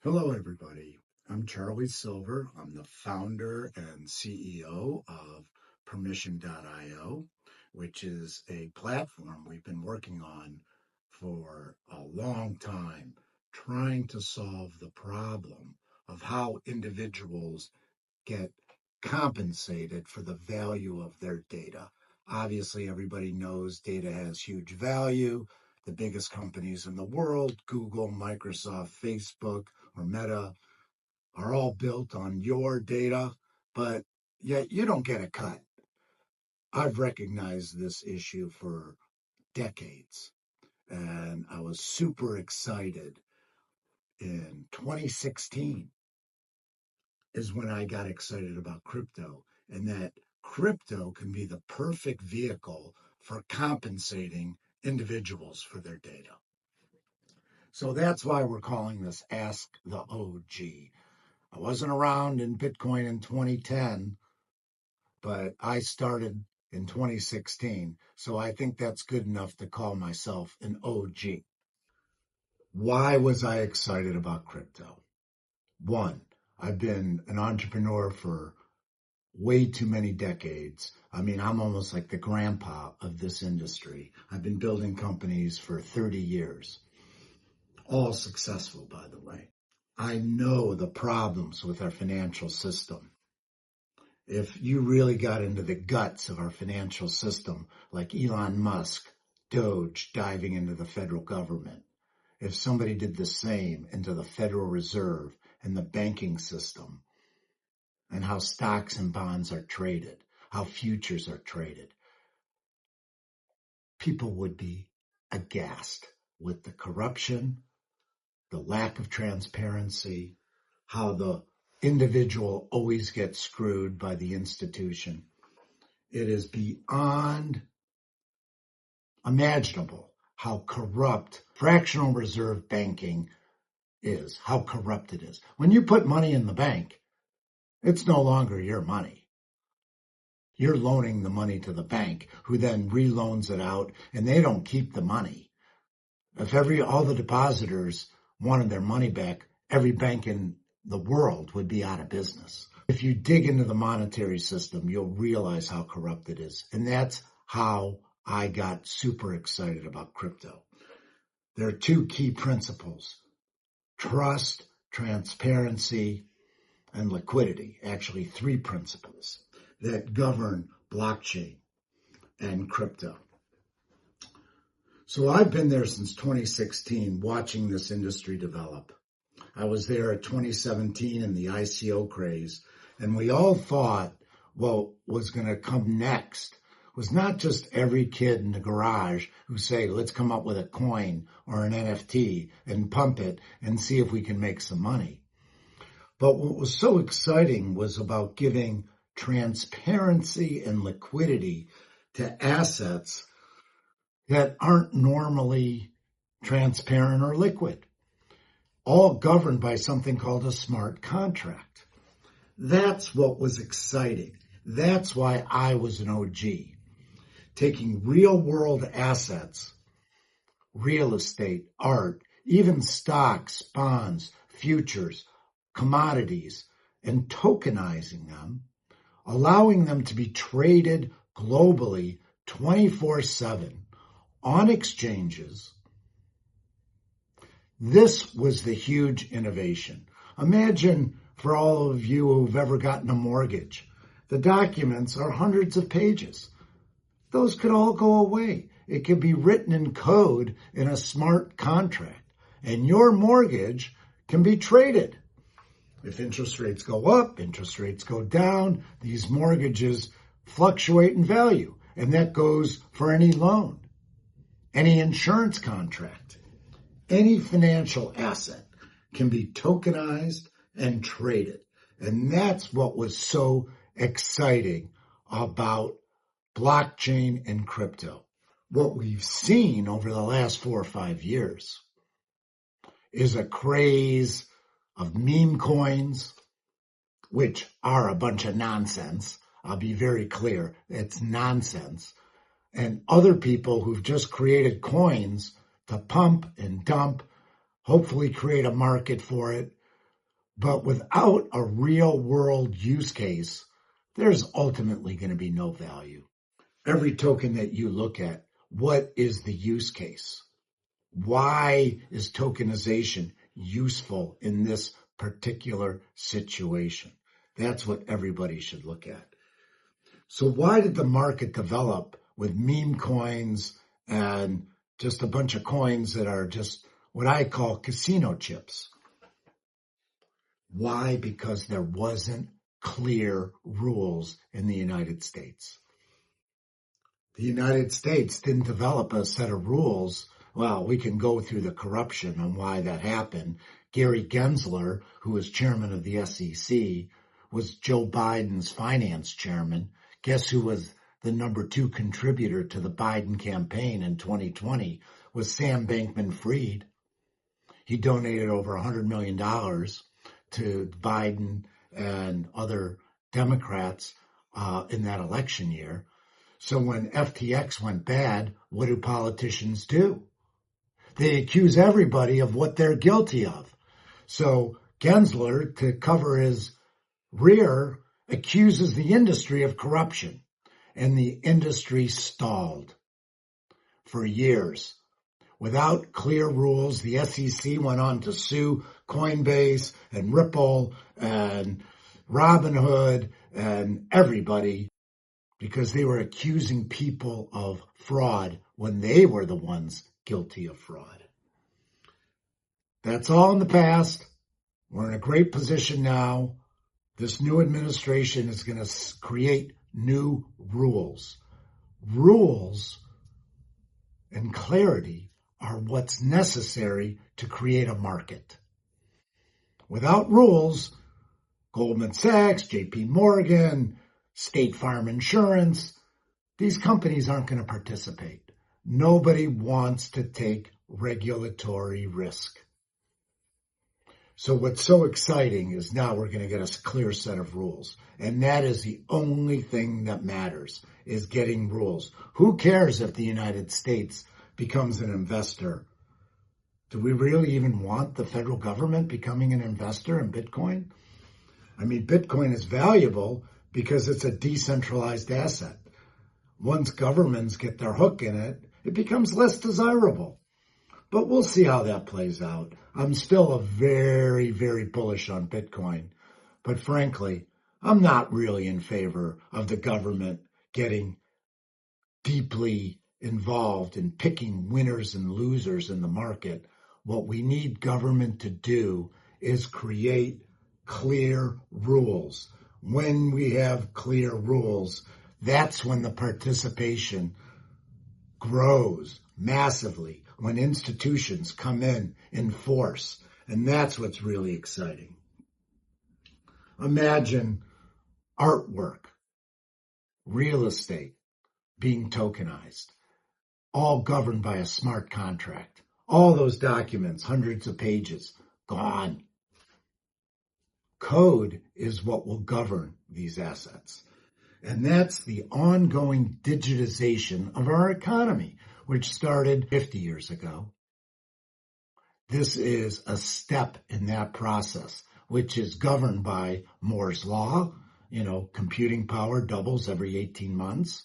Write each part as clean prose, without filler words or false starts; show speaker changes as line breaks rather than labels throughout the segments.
Hello, everybody. I'm Charlie Silver. I'm the founder and CEO of Permission.io, which is a platform we've been working on for a long time, trying to solve the problem of how individuals get compensated for the value of their data. Obviously, everybody knows data has huge value. The biggest companies in the world, Google, Microsoft, Facebook, or Meta, are all built on your data, but yet you don't get a cut. I've recognized this issue for decades, and I was super excited in 2016 is when I got excited about crypto, and that crypto can be the perfect vehicle for compensating individuals for their data. So that's why we're calling this Ask the OG. I wasn't around in Bitcoin in 2010, but I started in 2016. So I think that's good enough to call myself an OG. Why was I excited about crypto? One, I've been an entrepreneur for way too many decades. I mean, I'm almost like the grandpa of this industry. I've been building companies for 30 years, all successful, by the way. I know the problems with our financial system. If you really got into the guts of our financial system, like Elon Musk, Doge diving into the federal government, if somebody did the same into the Federal Reserve and the banking system, and how stocks and bonds are traded, how futures are traded, people would be aghast with the corruption, the lack of transparency, how the individual always gets screwed by the institution. It is beyond imaginable how corrupt fractional reserve banking is, how corrupt it is. When you put money in the bank, it's no longer your money. You're loaning the money to the bank, who then reloans it out, and they don't keep the money. If all the depositors wanted their money back, every bank in the world would be out of business. If you dig into the monetary system, you'll realize how corrupt it is. And that's how I got super excited about crypto. There are two key principles: trust, transparency, and liquidity. Actually, three principles that govern blockchain and crypto. So I've been there since 2016, watching this industry develop. I was there at 2017 in the ICO craze, and we all thought what was going to come next was not just every kid in the garage who say, let's come up with a coin or an NFT and pump it and see if we can make some money. But what was so exciting was about giving transparency and liquidity to assets that aren't normally transparent or liquid, all governed by something called a smart contract. That's what was exciting. That's why I was an OG. Taking real world assets, real estate, art, even stocks, bonds, futures, commodities, and tokenizing them, allowing them to be traded globally 24/7 on exchanges. This was the huge innovation. Imagine, for all of you who've ever gotten a mortgage, the documents are hundreds of pages. Those could all go away. It could be written in code in a smart contract, and your mortgage can be traded. If interest rates go up, interest rates go down, these mortgages fluctuate in value, and that goes for any loan, any insurance contract. Any financial asset can be tokenized and traded. And that's what was so exciting about blockchain and crypto. What we've seen over the last 4 or 5 years is a craze of meme coins, which are a bunch of nonsense. I'll be very clear, it's nonsense. And other people who've just created coins to pump and dump, hopefully create a market for it, But without a real world use case, there's ultimately going to be no value. Every token that you look at, what is the use case? Why is tokenization useful in this particular situation? That's what everybody should look at. So why did the market develop with meme coins and just a bunch of coins that are just what I call casino chips? Why? Because there wasn't clear rules in the United States. The United States didn't develop a set of rules. Well, we can go through the corruption and why that happened. Gary Gensler, who was chairman of the SEC, was Joe Biden's finance chairman. Guess who was the number 2 contributor to the Biden campaign in 2020 was Sam Bankman-Fried. He donated over $100 million to Biden and other Democrats in that election year. So when FTX went bad, what do politicians do? They accuse everybody of what they're guilty of. So Gensler, to cover his rear, accuses the industry of corruption. And the industry stalled for years. Without clear rules, the SEC went on to sue Coinbase and Ripple and Robinhood and everybody because they were accusing people of fraud when they were the ones guilty of fraud. That's all in the past. We're in a great position now. This new administration is going to create new rules. Rules and clarity are what's necessary to create a market. Without rules, Goldman Sachs, JP Morgan, State Farm Insurance, these companies aren't going to participate. Nobody wants to take regulatory risk. So what's so exciting is now we're going to get a clear set of rules. And that is the only thing that matters, is getting rules. Who cares if the United States becomes an investor? Do we really even want the federal government becoming an investor in Bitcoin? I mean, Bitcoin is valuable because it's a decentralized asset. Once governments get their hook in it, it becomes less desirable. But we'll see how that plays out. I'm still a very, very bullish on Bitcoin. But frankly, I'm not really in favor of the government getting deeply involved in picking winners and losers in the market. What we need government to do is create clear rules. When we have clear rules, that's when the participation grows massively, when institutions come in force. And that's what's really exciting. Imagine artwork, real estate being tokenized, all governed by a smart contract. All those documents, hundreds of pages, gone. Code is what will govern these assets. And that's the ongoing digitization of our economy, which started 50 years ago. This is a step in that process, which is governed by Moore's Law. Computing power doubles every 18 months.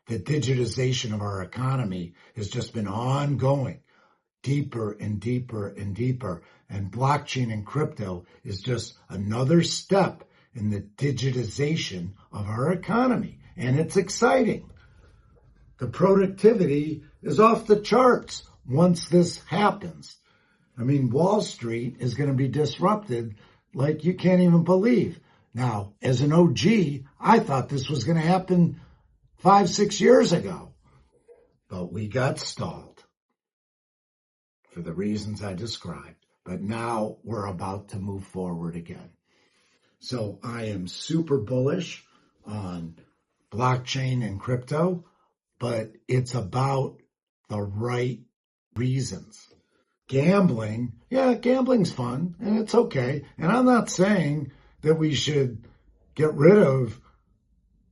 The digitization of our economy has just been ongoing, deeper and deeper and deeper. And blockchain and crypto is just another step in the digitization of our economy. And it's exciting. The productivity is off the charts once this happens. I mean, Wall Street is going to be disrupted like you can't even believe. Now, as an OG, I thought this was going to happen 5-6 years ago. But we got stalled for the reasons I described. But now we're about to move forward again. So I am super bullish on blockchain and crypto, but it's about the right reasons. Gambling's fun, and it's okay. And I'm not saying that we should get rid of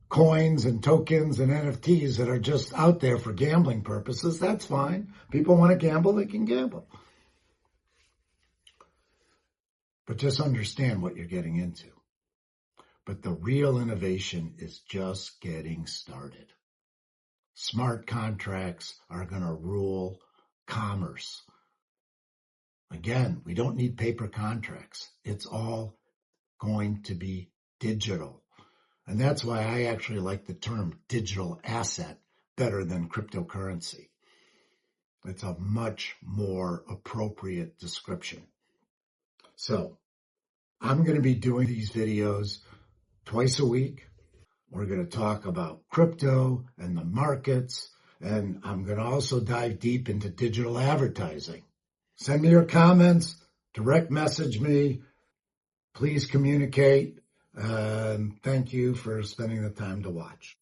coins and tokens and NFTs that are just out there for gambling purposes. That's fine. People want to gamble, they can gamble. But just understand what you're getting into. But the real innovation is just getting started. Smart contracts are going to rule commerce. Again, we don't need paper contracts. It's all going to be digital. And that's why I actually like the term digital asset better than cryptocurrency. It's a much more appropriate description. So I'm going to be doing these videos twice a week. We're going to talk about crypto and the markets, and I'm going to also dive deep into digital advertising. Send me your comments, direct message me. Please communicate. And thank you for spending the time to watch.